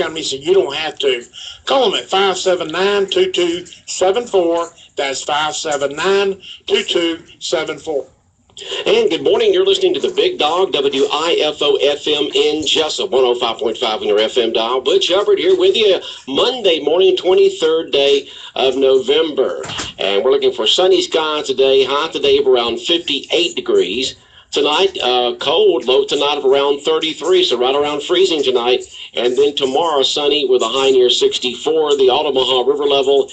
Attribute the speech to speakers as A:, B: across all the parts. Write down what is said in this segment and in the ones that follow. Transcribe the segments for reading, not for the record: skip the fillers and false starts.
A: me, so you don't have to. Call them at 579-2274. That's 579-2274.
B: And good morning. You're listening to the Big Dog, WIFO-FM in Jessup, 105.5 on your FM dial. Butch Hubbard here with you Monday morning, 23rd day of November. And we're looking for sunny skies today. High today of around 58 degrees. Tonight, cold, low tonight of around 33, so right around freezing tonight. And then tomorrow, sunny with a high near 64. The Altamaha River level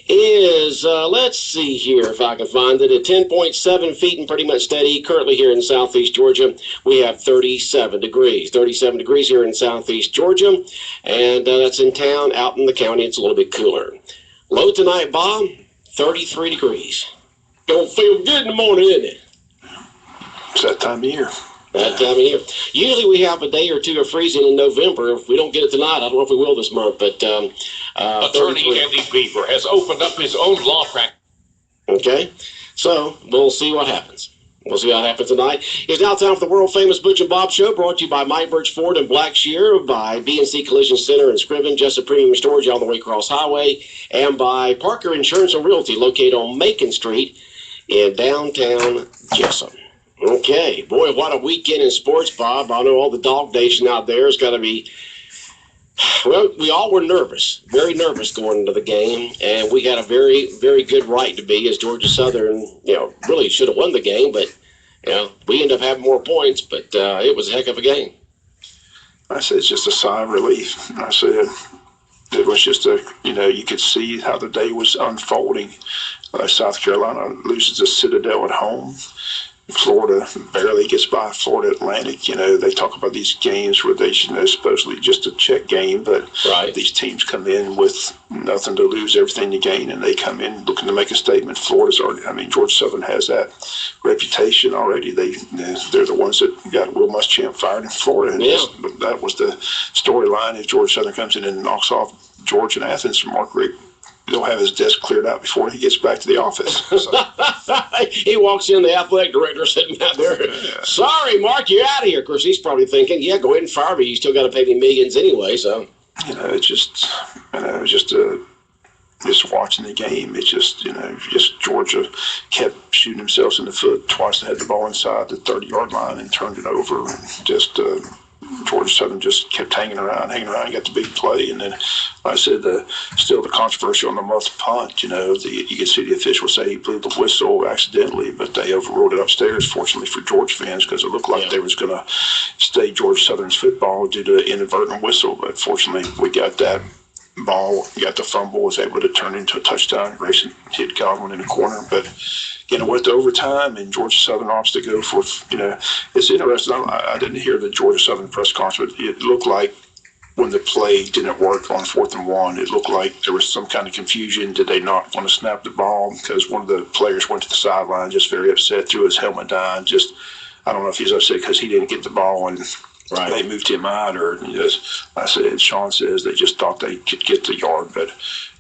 B: is, let's see here if I can find it, at 10.7 feet and pretty much steady. Currently here in southeast Georgia, we have 37 degrees. 37 degrees here in southeast Georgia, and that's in town. Out in the county, it's a little bit cooler. Low tonight, Bob, 33 degrees. Don't feel good in the morning, isn't it?
C: It's that time of year.
B: That time of year. Usually we have a day or two of freezing in November. If we don't get it tonight, I don't know if we will this month, but
D: Attorney Andy Beaver has opened up his own law practice.
B: Okay, so we'll see what happens. We'll see what happens tonight. It's now time for the world-famous Butch and Bob Show, brought to you by Mike Birch Ford and Blackshear, by B&C Collision Center in Scriven, Jessup Premium Storage all the way across Highway, and by Parker Insurance and Realty, located on Macon Street in downtown Jessup. Okay, boy, what a weekend in sports, Bob. I know all the dog nation out there is going to be, well, we all were nervous, very nervous going into the game, and we had a very, very good right to be, as Georgia Southern, really should have won the game, but, we ended up having more points, but it was a heck of a game.
C: I said it's just a sigh of relief. I said it was just you could see how the day was unfolding. South Carolina loses to Citadel at home. Florida barely gets by Florida Atlantic. They talk about these games where they supposedly just a check game, but
B: right.
C: These teams come in with nothing to lose, everything to gain, and they come in looking to make a statement. Florida's already, Georgia Southern has that reputation already. They're the ones that got Will Muschamp fired in Florida. And that was the storyline. If Georgia Southern comes in and knocks off Georgia and Athens from Mark Rick, he'll have his desk cleared out before he gets back to the office. So.
B: He walks in, the athletic director sitting out there. Yeah. Sorry, Mark, you're out of here. Of course, he's probably thinking, go ahead and fire me. You still got to pay me millions anyway. So,
C: it's just, just watching the game. It's just, Georgia kept shooting themselves in the foot twice. They had the ball inside the 30-yard line and turned it over. Just Georgia Southern just kept hanging around, got the big play, and then, like I said, still the controversy on the muff punt. You could see the officials say he blew the whistle accidentally, but they overruled it upstairs, fortunately for Georgia fans, because it looked like they was going to stay Georgia Southern's football due to an inadvertent whistle. But fortunately, we got that ball, got the fumble, was able to turn into a touchdown. Grayson hit Godwin in the corner, but went to overtime, and Georgia Southern opts to go for, it's interesting. I didn't hear the Georgia Southern press conference. It looked like when the play didn't work on 4th and 1, it looked like there was some kind of confusion. Did they not want to snap the ball? Because one of the players went to the sideline just very upset, threw his helmet down. I don't know if he's upset because he didn't get the ball and they moved him out, or Sean says they just thought they could get the yard. But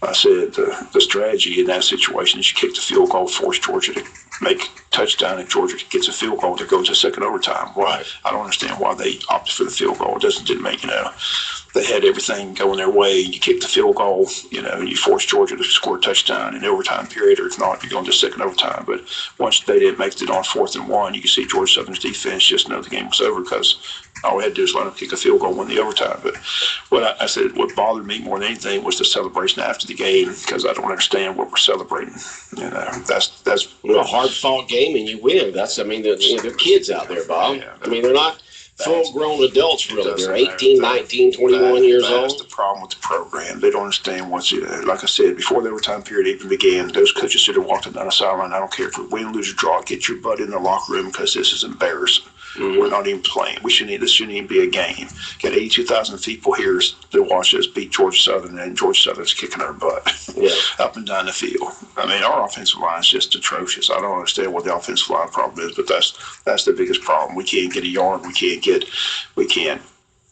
C: I said the strategy in that situation is you kick the field goal, force Georgia to make a touchdown, and Georgia gets a field goal to go to second overtime. Right. I don't understand why they opted for the field goal. It didn't make, they had everything going their way. You kick the field goal, and you force Georgia to score a touchdown in the overtime period, or if not, you're going to second overtime. But once they didn't make it on 4th and 1, you can see Georgia Southern's defense just know the game was over, because all we had to do is let them kick a field goal, win the overtime. But what I said, what bothered me more than anything was the celebration after the game, because I don't understand what we're celebrating. That's a
B: hard-fought game, and you win. They're kids out there, Bob. Yeah, they're not full-grown adults, really. They're 18, 19, 21 years old.
C: That's the problem with the program. They don't understand like I said, before the overtime period even began, those coaches should have walked down the sideline. I don't care if we win, lose, or draw. Get your butt in the locker room, because this is embarrassing. Mm-hmm. We're not even playing. This shouldn't even be a game. Got 82,000 people here to watch us beat Georgia Southern, and Georgia Southern's kicking our butt up and down the field. Our offensive line is just atrocious. I don't understand what the offensive line problem is, but that's the biggest problem. We can't get a yard. We can't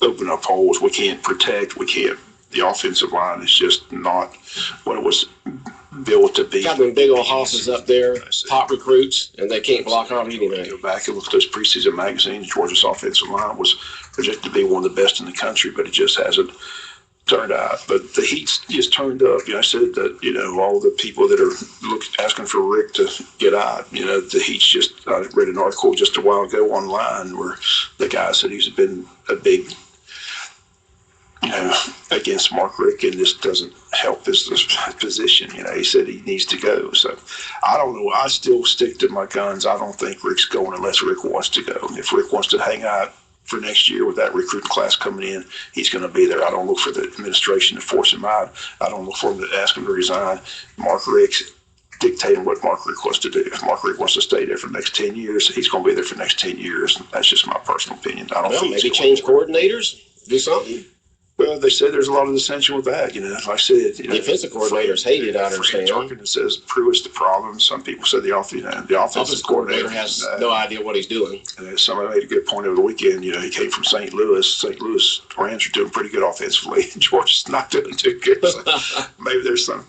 C: open up holes. We can't protect. The offensive line is just not what it was built to be.
B: Got them big old hosses up there, top recruits, and they can't block off anything.
C: Go back and look at those preseason magazines. Georgia's offensive line was projected to be one of the best in the country, but it just hasn't turned out. But the heat's just turned up. I said that, all the people that are asking for Rick to get out, the heat's just, I read an article just a while ago online where the guy said he's been a big, against Mark Rick, and this doesn't help his position. He said he needs to go. So I don't know. I still stick to my guns. I don't think Rick's going unless Rick wants to go. If Rick wants to hang out for next year with that recruiting class coming in, he's going to be there. I don't look for the administration to force him out. I don't look for him to ask him to resign. Mark Rick's dictating what Mark Rick wants to do. If Mark Rick wants to stay there for the next 10 years, he's going to be there for the next 10 years. That's just my personal opinion. I don't think
B: maybe change coordinators, do something.
C: Well, they said there's a lot of dissension with that. Like I said,
B: the offensive coordinators hate it. I understand.
C: Tarkin says Pruitt's the problem. Some people said the offensive coordinator
B: has no idea what he's doing.
C: Somebody made a good point over the weekend. He came from St. Louis. St. Louis Rams are doing pretty good offensively. Georgia's not doing too good. So maybe there's some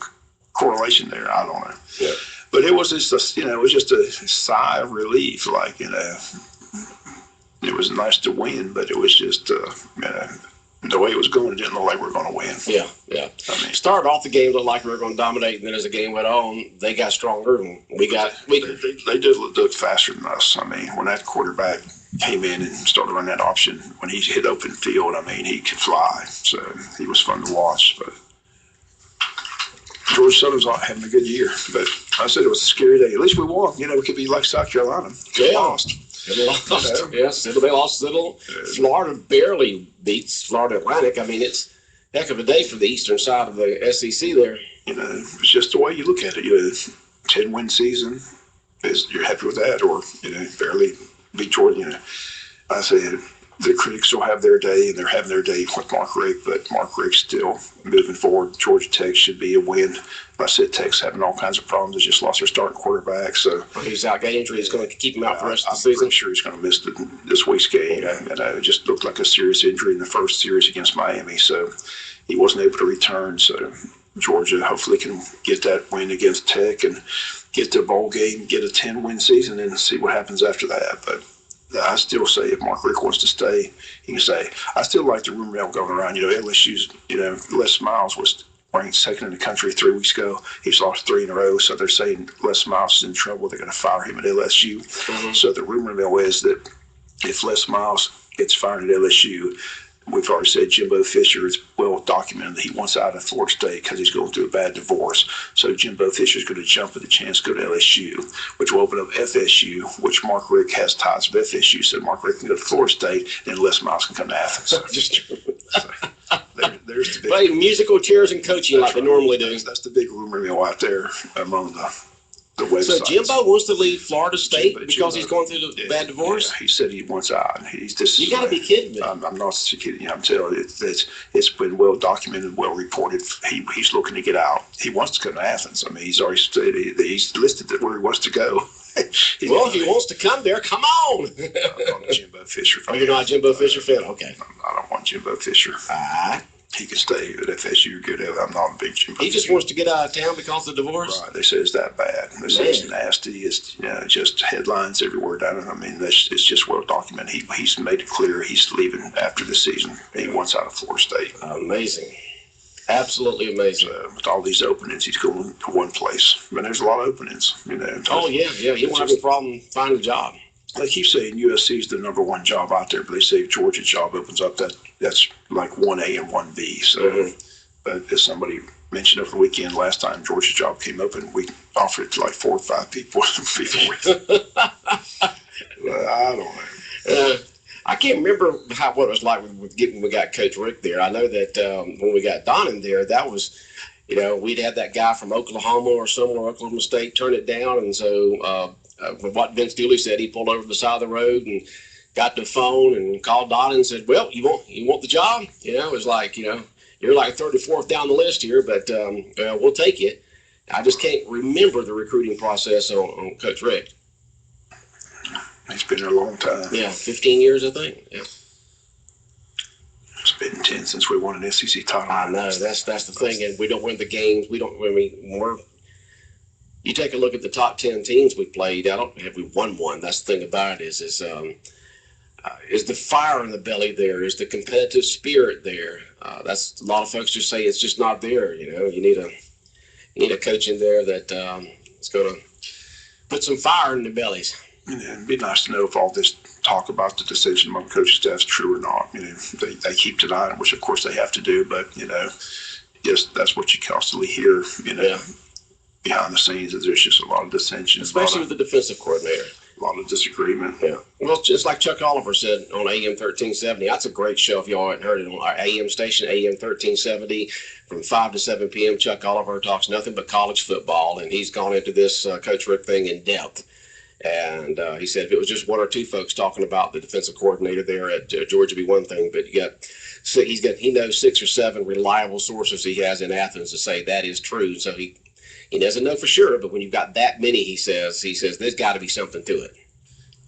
C: correlation there. I don't know.
B: Yeah.
C: But it was just it was just a sigh of relief. It was nice to win, but it was just the way it was going, it didn't look like we were going to win.
B: Yeah. Started off the game looked like we were going to dominate, and then as the game went on, they got stronger, and we got weaker.
C: They did look faster than us. When that quarterback came in and started running that option, when he hit open field, he could fly. So he was fun to watch. But Georgia Southern's having a good year. But I said it was a scary day. At least we won. We could be like South Carolina.
B: They
C: lost.
B: They lost. Yes, they lost. Florida barely beats Florida Atlantic. It's a heck of a day for the eastern side of the SEC there.
C: It's just the way you look at it. 10-win season, you're happy with that, or barely beat Georgia. I said the critics will have their day, and they're having their day with Mark Rick, but Mark Rick's still moving forward. Georgia Tech should be a win. I said Tech's having all kinds of problems. They just lost their starting quarterback. So
B: he's out. Got injury. It's going to keep him out for the rest of the season.
C: I'm sure he's going to miss this week's game. And it just looked like a serious injury in the first series against Miami. So he wasn't able to return. So Georgia hopefully can get that win against Tech and get the bowl game, get a 10-win season, and see what happens after that. But I still say if Mark Rick wants to stay, he can stay. I still like the rumor mill going around. LSU's, Les Miles was ranked second in the country 3 weeks ago. He's lost 3 in a row, so they're saying Les Miles is in trouble. They're going to fire him at LSU. Mm-hmm. So the rumor mill is that if Les Miles gets fired at LSU, we've already said Jimbo Fisher is well documented that he wants out of Florida State because he's going through a bad divorce. So Jimbo Fisher is going to jump at the chance to go to LSU, which will open up FSU, which Mark Rick has ties with FSU. So Mark Rick can go to Florida State, and Les Miles can come to Athens. There's the big
B: musical chairs and coaching like they normally do.
C: That's the big rumor mill out there among the websites.
B: So Jimbo wants to leave Florida State because he's going through the bad divorce?
C: Yeah, he said he wants out.
B: You got to be kidding me.
C: I'm not kidding you. I'm telling you, it's been well documented, well reported. He's looking to get out. He wants to come to Athens. He's already stated he's listed where he wants to go.
B: If he wants to come there, come on.
C: I'm a Jimbo Fisher fan.
B: Oh, you're not a Jimbo Fisher fan? Okay.
C: I don't want Jimbo Fisher. He can stay at FSU. Good. I'm not a big Jimbo.
B: He just wants to get out of town because of the divorce.
C: Right. They say it's that bad. They say it's nasty. It's just headlines everywhere down it. It's just well documented. He's made it clear he's leaving after the season. He wants out of Florida State.
B: Amazing. Absolutely amazing.
C: With all these openings, he's going to one place. But there's a lot of openings.
B: Oh yeah. He won't have a problem finding a job.
C: They keep saying USC is the number one job out there, but they say if Georgia's job opens up, that's like 1A and 1B. So, But as somebody mentioned over the weekend, last time Georgia's job came open, we offered it to like 4 or 5 people before. I don't know.
B: I can't remember what it was like when we got Coach Rick there. I know that when we got Don in there, that was, we'd had that guy from Oklahoma or somewhere, Oklahoma State, turn it down, and so. What Vince Dooley said, he pulled over to the side of the road and got the phone and called Don and said, "Well, you want the job?" It was like, you're like 34th down the list here, but we'll take you. I just can't remember the recruiting process on Coach Rick.
C: He's been there a long time.
B: Yeah, 15 years, I think. Yeah.
C: It's been 10 since we won an SEC title.
B: I know that's the thing, and we don't win the games. You take a look at the top 10 teams we played. Have we won one? That's the thing about it is Is the fire in the belly there? Is the competitive spirit there? That's a lot of folks just say it's just not there. You need a coach in there that is going to put some fire in the bellies.
C: It'd be nice to know if all this talk about the decision among coaching staff is true or not. They keep denying it, which of course they have to do, but just that's what you constantly hear.
B: Yeah.
C: Behind the scenes, there's just a lot of dissension,
B: especially with the defensive coordinator.
C: A lot of disagreement.
B: Yeah. Well, just like Chuck Oliver said on AM 1370, that's a great show if y'all haven't heard it on our AM station, AM 1370, from 5 to 7 p.m. Chuck Oliver talks nothing but college football, and he's gone into this Coach Rick thing in depth. And he said if it was just one or two folks talking about the defensive coordinator there at Georgia, it'd be one thing, but he knows 6 or 7 reliable sources he has in Athens to say that is true. So he doesn't know for sure, but when you've got that many, he says there's got to be something to it.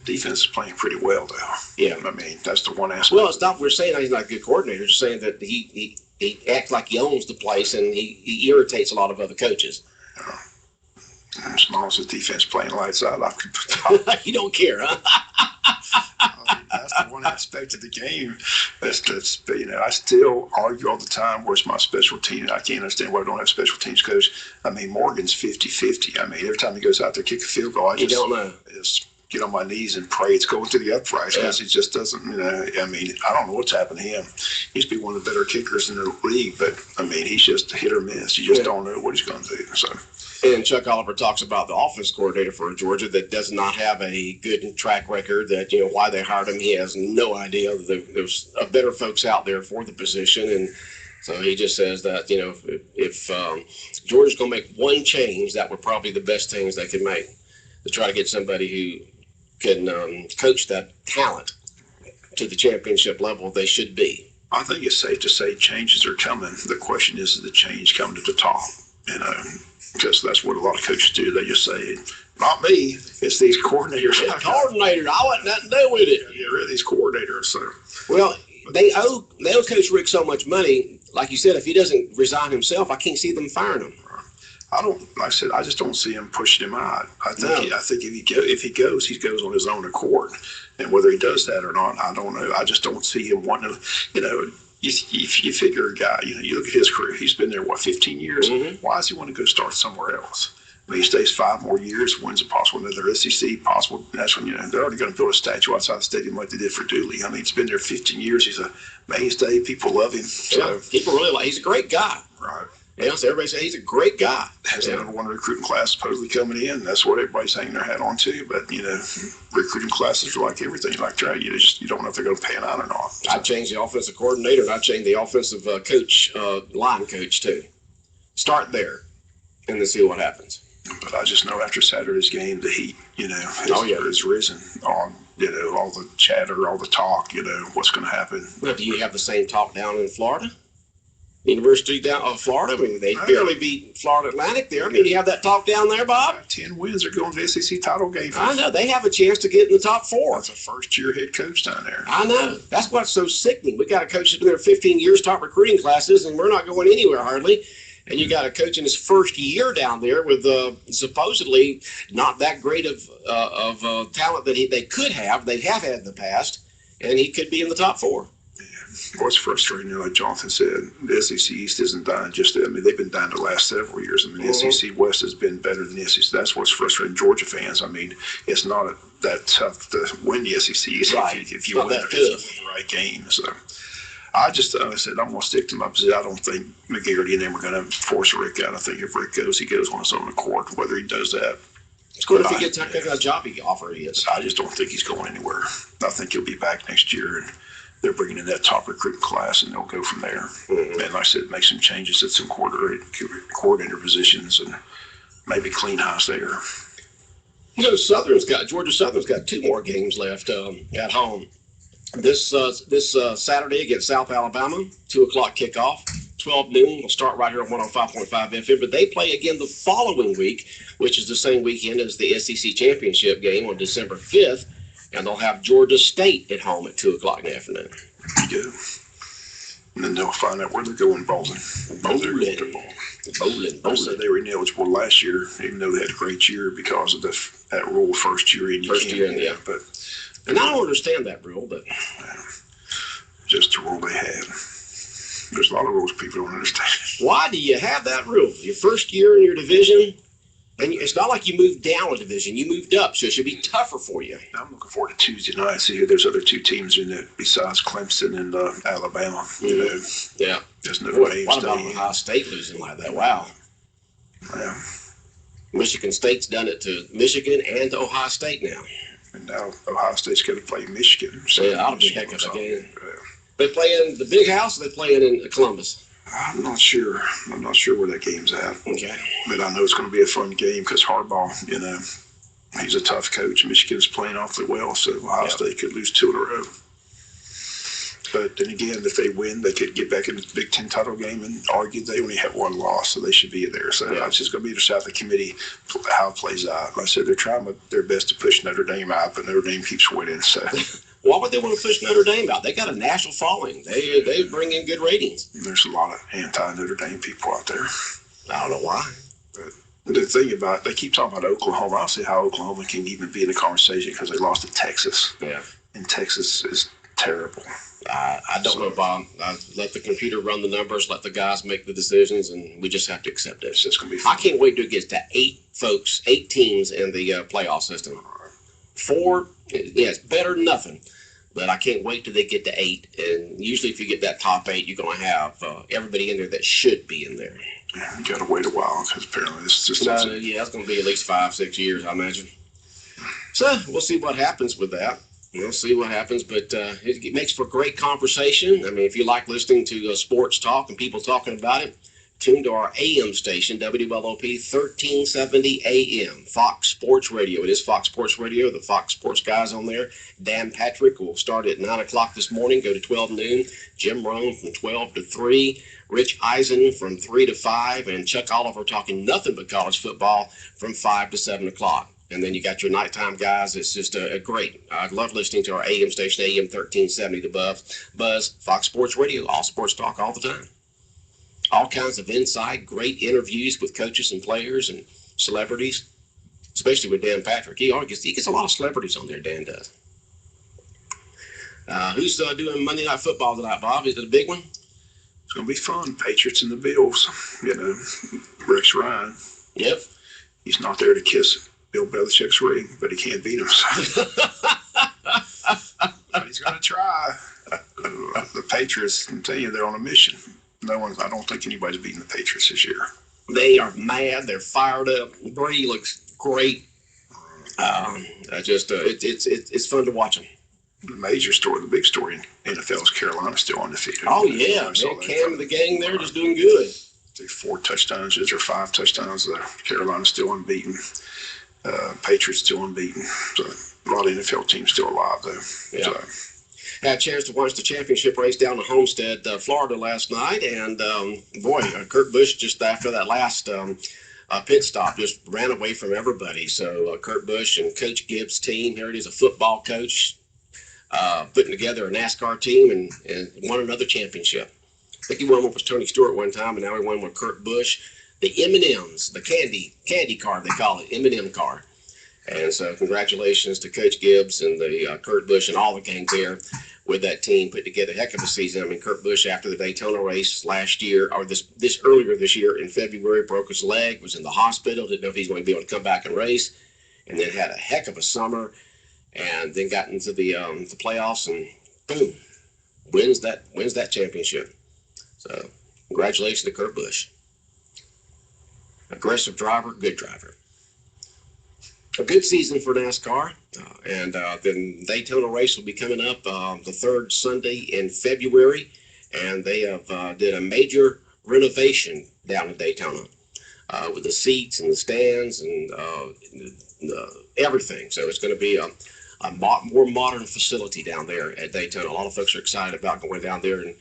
C: Defense is playing pretty well, though.
B: Yeah.
C: That's the one aspect.
B: Well, it's not we're saying he's not a good coordinator. Just saying that he acts like he owns the place, and he irritates a lot of other coaches.
C: As long as the defense playing lights out, I could
B: You don't care, huh?
C: That's the one aspect of the game. That's I still argue all the time, where's my special team? I can't understand why I don't have special teams coach. Morgan's 50-50. Every time he goes out there, kick a field goal, I just get on my knees and pray it's going to the uprights because he just doesn't, I don't know what's happened to him. He used to be one of the better kickers in the league, but, he's just a hit or miss. You just don't know what he's going to do. So.
B: And Chuck Oliver talks about the offense coordinator for Georgia that does not have a good track record, that, why they hired him. He has no idea. There's better folks out there for the position. And so he just says that, if Georgia's going to make one change, that would probably be the best things they could make to try to get somebody who can coach that talent to the championship level they should be.
C: I think it's safe to say changes are coming. The question is the change coming to the top? Because that's what a lot of coaches do. They just say, not me, it's these coordinators.
B: Coordinator, I want nothing to do with it.
C: Yeah, these coordinators. So.
B: Well, they owe Coach Rick so much money. Like you said, if he doesn't resign himself, I can't see them firing him.
C: I just don't see him pushing him out. I think if he goes, he goes on his own accord. And whether he does that or not, I don't know. I just don't see him wanting to, if you figure a guy, you look at his career, he's been there, 15 years? Mm-hmm. Why does he want to go start somewhere else? He stays 5 more years, wins a possible another SEC, possible. That's when, they're already going to build a statue outside the stadium like they did for Dooley. He's been there 15 years. He's a mainstay. People love him. So.
B: Yeah, people really he's a great guy.
C: Right.
B: Yeah, so everybody says he's a great guy.
C: Has the number 1 recruiting class supposedly coming in. That's what everybody's hanging their hat on to. But, recruiting classes are like everything. Like trade, you don't know if they're going to pan out or not. So.
B: I'd change the offensive coordinator, and I'd change the offensive coach, line coach, too. Start there, and then see what happens.
C: But I just know after Saturday's game, the heat, has risen on, all the chatter, all the talk, what's going to happen.
B: Well, do you have the same talk down in Florida? University of Florida. They barely beat Florida Atlantic there. You have that talk down there, Bob?
C: 10 wins. They're going to the SEC title game.
B: I know. They have a chance to get in the top 4.
C: That's a first-year head coach down there.
B: I know. That's what's so sickening. We got a coach that's been there 15 years, taught recruiting classes, and we're not going anywhere hardly. And you got a coach in his first year down there with supposedly not that great of talent that they could have. They have had in the past, and he could be in the top 4.
C: What's frustrating, like Jonathan said, the SEC East isn't dying just they've been dying the last several years. The SEC West has been better than the SEC. That's what's frustrating Georgia fans. It's not that tough to win the SEC East if you win the right game. So I just I said I'm going to stick to my position. I don't think McGarity and them are going to force Rick out. I think if Rick goes, he goes on his own accord. Whether he does that,
B: it's good if he gets a job he offer. He is.
C: I just don't think he's going anywhere. I think he'll be back next year and. They're bringing in that top recruiting class, and they'll go from there. Mm-hmm. And like I said, make some changes at some coordinator positions and maybe clean house there.
B: Georgia Southern's got 2 more games left at home. This Saturday against South Alabama, 2 o'clock kickoff, 12 noon. We'll start right here on 105.5 FM. But they play again the following week, which is the same weekend as the SEC Championship game on December 5th. And they'll have Georgia State at home at 2 o'clock in the afternoon.
C: Yeah. And then they'll find out where they're going bowling.
B: Bowling.
C: I said they were ineligible last year, even though they had a great year because of that rule first year in.
B: Yeah.
C: But
B: And I don't understand that rule, but
C: Just the rule they have. There's a lot of rules people don't understand.
B: why do you have that rule? Your first year in your division, and it's not like you moved down a division, you moved up, so it should be tougher for you.
C: I'm looking forward to Tuesday night. See, there's other two teams in it besides Clemson and Alabama. You know,
B: Yeah.
C: there's no
B: Boy, what about Ohio State losing like that? Wow.
C: Yeah.
B: Michigan State's done it to Michigan and to Ohio State now.
C: And now Ohio State's going to play Michigan. So
B: Yeah, that'll be a heck of a game.
C: Yeah.
B: They play in the big house, or they play in Columbus?
C: I'm not sure. I'm not sure where that game's at.
B: Okay.
C: But I know it's going to be a fun game because Harbaugh, you know, he's a tough coach. Michigan's playing awfully well, so Ohio State could lose 2 in a row. But then again, if they win, they could get back in the Big Ten title game and argue they only have 1 loss, so they should be in there. So it's just going to be interesting how the committee, how it plays out. Like I said, they're trying their best to push Notre Dame out, but Notre Dame keeps winning. So
B: why would they want to push Notre Dame out? They got a national following. They bring in good ratings.
C: There's a lot of anti-Notre Dame people out there.
B: I don't know why.
C: But the thing about it, they keep talking about Oklahoma. I don't see how Oklahoma can even be in the conversation because they lost to Texas.
B: Yeah.
C: And Texas is terrible.
B: I don't know, Bob. I let the computer run the numbers, let the guys make the decisions, and we just have to accept it.
C: It's just going to be fun.
B: I can't wait to get to 8 teams in the playoff system. 4, yeah, it's better than nothing. But I can't wait till they get to 8. And usually if you get that top 8, you're going to have everybody in there that should be in there.
C: Yeah, you got to wait a while because apparently it's just
B: Yeah, it's going to be at least 5-6 years, I imagine. So we'll see what happens with that. We'll see what happens, but it makes for great conversation. I mean, if you like listening to sports talk and people talking about it, tune to our AM station, WLOP 1370 AM, Fox Sports Radio. It is Fox Sports Radio, the Fox Sports guys on there. Dan Patrick will start at 9 o'clock this morning, go to 12 noon. Jim Rome from 12 to 3. Rich Eisen from 3 to 5. And Chuck Oliver talking nothing but college football from 5 to 7 o'clock. And then you got your nighttime guys. It's just a great. I love listening to our AM station, AM 1370, the Buzz, Fox Sports Radio, all sports talk all the time. All kinds of insight, great interviews with coaches and players and celebrities, especially with Dan Patrick. He gets a lot of celebrities on there, Dan does. Who's doing Monday Night Football tonight, Bob? Is it a big one?
C: It's going to be fun. Patriots and the Bills. You know, Rex Ryan.
B: Yep.
C: He's not there to kiss Bill Belichick's ring, but he can't beat him. But he's going to try. The Patriots, I'm telling you, they're on a mission. I don't think anybody's beating the Patriots this year.
B: They are mad. They're fired up. Brady looks great. It's fun to watch them.
C: The big story in NFL is Carolina still undefeated.
B: Oh, yeah. Cam and the gang there just doing good.
C: 4 touchdowns or 5 touchdowns. Carolina's still unbeaten. Patriots still unbeaten. So a lot of NFL teams still alive, though.
B: Yeah.
C: So,
B: had a chance to watch the championship race down in Homestead, Florida last night. And, Kurt Busch, just after that last pit stop, just ran away from everybody. So Kurt Busch and Coach Gibbs' team, here it is, a football coach, putting together a NASCAR team and won another championship. I think he won one with Tony Stewart one time, and now he won with Kurt Busch. The M&Ms, the candy car, they call it, M&M car. And so congratulations to Coach Gibbs and the Kurt Busch and all the gang there with that team put together a heck of a season. I mean, Kurt Busch, after the Daytona race last year, or earlier this year in February, broke his leg, was in the hospital, didn't know if he's going to be able to come back and race, and then had a heck of a summer, and then got into the playoffs, and boom, wins that championship. So congratulations to Kurt Busch. Aggressive driver, good driver. A good season for NASCAR, and then Daytona race will be coming up the 3rd Sunday in February, and they have did a major renovation down in Daytona with the seats and the stands and everything. So it's going to be a more modern facility down there at Daytona. A lot of folks are excited about going down there and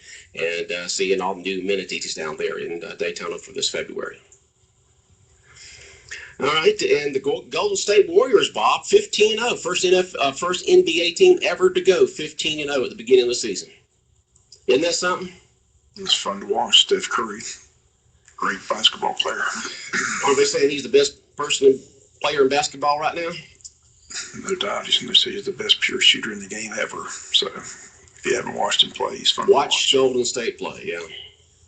B: seeing all the new amenities down there in Daytona for this February. All right, and the Golden State Warriors, Bob, 15-0, first NBA team ever to go 15-0 at the beginning of the season. Isn't that something?
C: it's fun to watch. Steph Curry, great basketball player.
B: Are they saying he's the best player in basketball right now?
C: No doubt. He's the best pure shooter in the game ever. So if you haven't watched him play, he's fun
B: Watch
C: to watch.
B: Golden State play, yeah.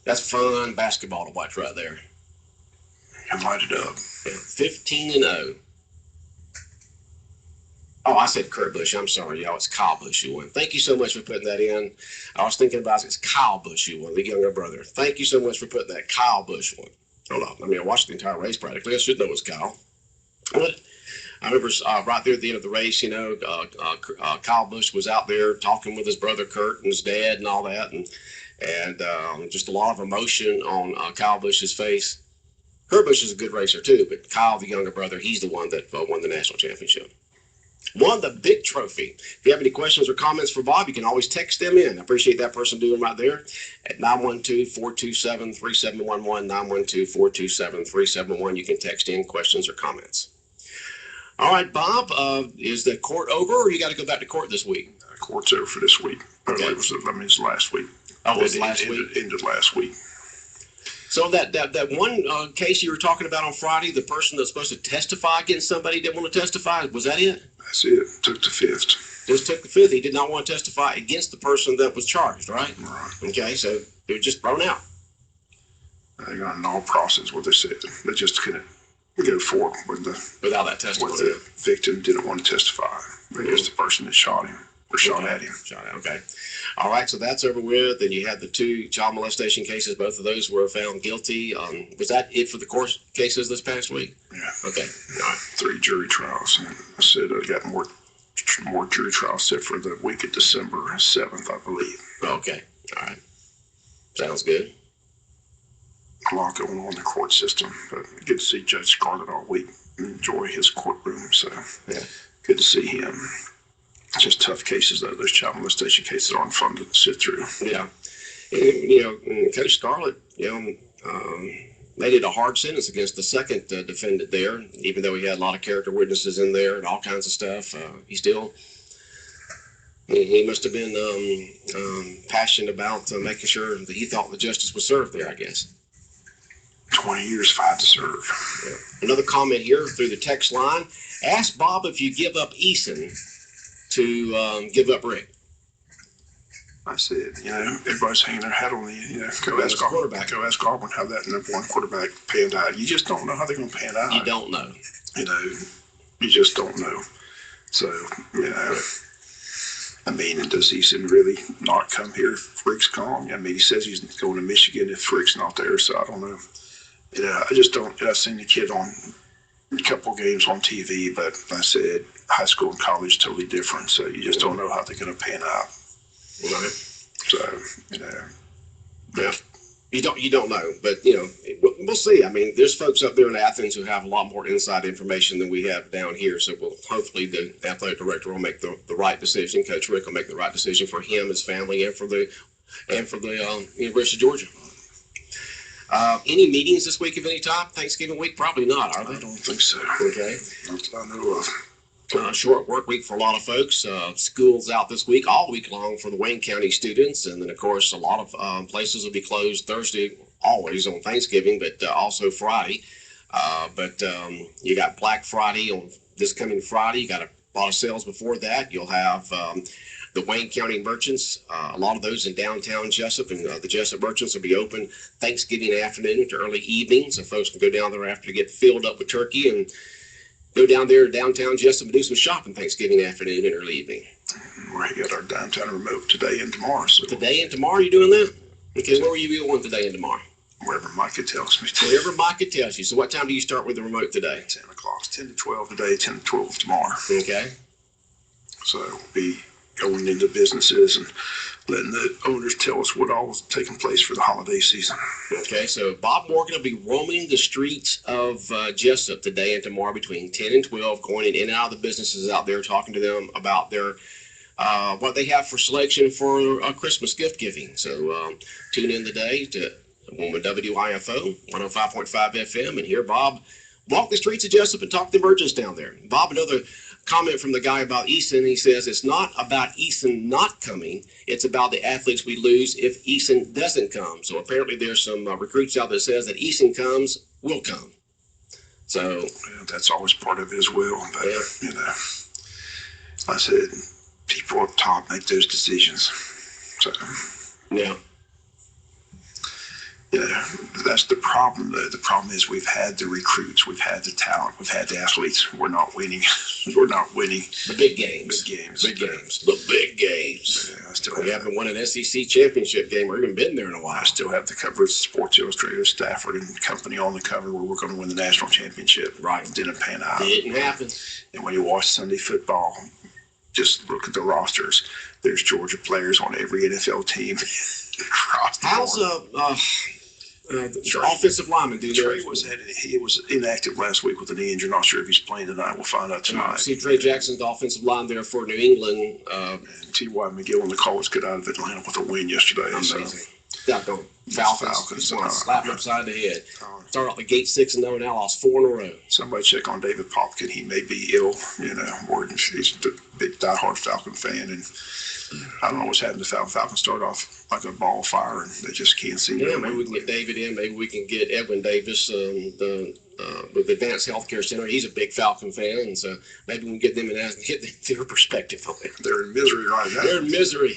B: That's fun basketball to watch right there.
C: And light it up.
B: Yeah, 15-0. Oh, I said Kurt Busch. I'm sorry, y'all. It's Kyle Busch who won. Thank you so much for putting that in. I was thinking about it. It's Kyle Busch who won, the younger brother. Thank you so much for putting that. Kyle Busch won. Hold on. I mean, I watched the entire race practically. I should know it was Kyle. But I remember right there at the end of the race, Kyle Busch was out there talking with his brother Kurt and his dad and all that, and just a lot of emotion on Kyle Busch's face. Kurt Busch is a good racer too, but Kyle, the younger brother, he's the one that won the national championship. Won the big trophy. If you have any questions or comments for Bob, you can always text them in. I appreciate that person doing right there at 912-427-3711, 912-427-3711. You can text in questions or comments. All right, Bob, is the court over, or you got to go back to court this week?
C: Court's over for this week.
B: Okay.
C: It was last week.
B: Oh, it was last week?
C: Ended last week.
B: So that one case you were talking about on Friday, the person that's supposed to testify against somebody didn't want to testify, was that it?
C: That's it. Took the fifth.
B: Just took the fifth. He did not want to testify against the person that was charged, right?
C: Right.
B: Okay, so it was just thrown out.
C: They got an all process what they said. They just couldn't go forward
B: Without that testimony.
C: What the victim didn't want to testify against the person that shot him or shot at him.
B: Okay. All right, so that's over with. Then you had the two child molestation cases. Both of those were found guilty. Was that it for the court cases this past week?
C: Yeah.
B: Okay. All right.
C: 3 jury trials. And I said I got more jury trials set for the week of December 7th, I believe.
B: Okay. All right. Sounds good.
C: A lot going on in the court system, but good to see Judge Scarlett all week and enjoy his courtroom. So
B: yeah,
C: good to see him. Just tough cases, though. Those child molestation cases aren't fun to sit through.
B: Yeah. And, Coach Scarlett, made it a hard sentence against the second defendant there, even though he had a lot of character witnesses in there and all kinds of stuff. He must have been passionate about making sure that he thought the justice was served there, I guess.
C: 20 years, 5 to serve.
B: Yeah. Another comment here through the text line. Ask Bob if you give up Eason to give up Rick.
C: I said, everybody's hanging their hat on go ask quarterback. Go ask Auburn how that number one quarterback panned out. You just don't know how they're going to pan out.
B: You don't know.
C: You just don't know. So, and does Eason really not come here if Rick's gone? He says he's going to Michigan if Rick's not there, so I don't know. I just don't. I've seen the kid on a couple games on TV, but like I said, high school and college totally different, so you just don't know how they're going to pan out.
B: Right.
C: So,
B: yeah. You don't know, but we'll see. I mean, there's folks up there in Athens who have a lot more inside information than we have down here. So hopefully the athletic director will make the right decision. Coach Rick will make the right decision for him, his family, and for the University of Georgia. Any meetings this week of any type? Thanksgiving week? Probably not, are they?
C: I don't think so.
B: Okay.
C: Not that I know of.
B: Short work week for a lot of folks. School's out this week, all week long for the Wayne County students. And then, of course, a lot of places will be closed Thursday, always on Thanksgiving, but also Friday. But you got Black Friday on this coming Friday. You got a lot of sales before that. You'll have the Wayne County merchants, a lot of those in downtown Jessup, and the Jessup merchants will be open Thanksgiving afternoon to early evening. So folks can go down there after to get filled up with turkey and go down there to downtown Jessup and do some shopping Thanksgiving afternoon and early evening.
C: We got our downtown remote today and tomorrow. So
B: today and tomorrow, you doing that? Okay, where will you be going today and tomorrow?
C: Wherever Micah tells me to.
B: Wherever Micah tells you. So what time do you start with the remote today?
C: 10 o'clock. 10 to 12 today, 10 to 12 tomorrow.
B: Okay.
C: So we'll be going into businesses and letting the owners tell us what all is taking place for the holiday season.
B: Okay, so Bob Morgan will be roaming the streets of Jessup today and tomorrow between 10 and 12, going in and out of the businesses out there, talking to them about their what they have for selection for Christmas gift giving. So tune in today to WIFO 105.5 FM and hear Bob walk the streets of Jessup and talk to the merchants down there. Bob, another comment from the guy about Eason. He says it's not about Eason not coming. It's about the athletes we lose if Eason doesn't come. So apparently there's some recruits out there that says that Eason comes, will come. So
C: that's always part of it as well. But, I said, people up top make those decisions. So,
B: Yeah.
C: you know, that's the problem, though. The problem is we've had the recruits, we've had the talent, we've had the athletes. We're not winning. We're not winning
B: The big games.
C: big games.
B: Big games. The big games.
C: Yeah, I still
B: We
C: have
B: haven't won an SEC championship game or even been there in a while.
C: I still have the cover of Sports Illustrated, Stafford and company on the cover where we're going to win the national championship.
B: Right.
C: Didn't pan out.
B: Didn't happen.
C: And when you watch Sunday football, just look at the rosters. There's Georgia players on every NFL team. Across the
B: How's
C: board.
B: the offensive lineman do there?
C: Trey he was inactive last week with a knee injury. Not sure if he's playing tonight. We'll find out tonight.
B: See Trey Jackson's offensive line there for New England.
C: T.Y. McGill and the Colts got out of Atlanta with a win yesterday.
B: Amazing.
C: So,
B: Falcons.
C: Falcons,
B: Just want to slap him upside the head.
C: uh,
B: Start out the gate 6-0, now lost 4 in a row.
C: somebody check on David Popkin. He may be ill. He's a big diehard Falcon fan, and I don't know what's happened to Falcon. Falcons start off like a ball of fire, and they just can't seem to.
B: Yeah, maybe we can get David in. Maybe we can get Edwin Davis, with Advanced Healthcare Center. He's a big Falcon fan, and so maybe we can get them and get their perspective on it.
C: They're in misery right now.
B: They're in misery.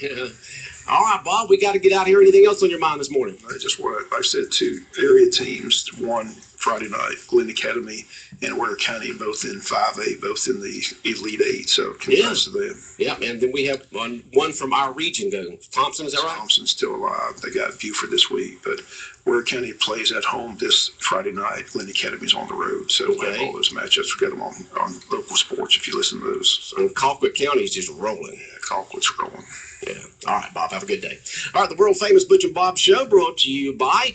B: All right, Bob, we got to get out here. Anything else on your mind this morning?
C: I just want, like I said, two area teams. One Friday night, Glenn Academy and Ware County, both in 5A, both in the Elite Eight. So congrats to them.
B: Yeah, and then we have one from our region going. Thompson, is that right?
C: Thompson's still alive. They got Buford this week, but Ware County plays at home this Friday night. Glen Academy's on the road, so we'll have all those matchups. We got them on local sports if you listen to those. So,
B: And Colquitt County is just rolling.
C: Colquitt's rolling.
B: Yeah. All right, Bob, have a good day. All right, the world famous Butch and Bob Show brought to you by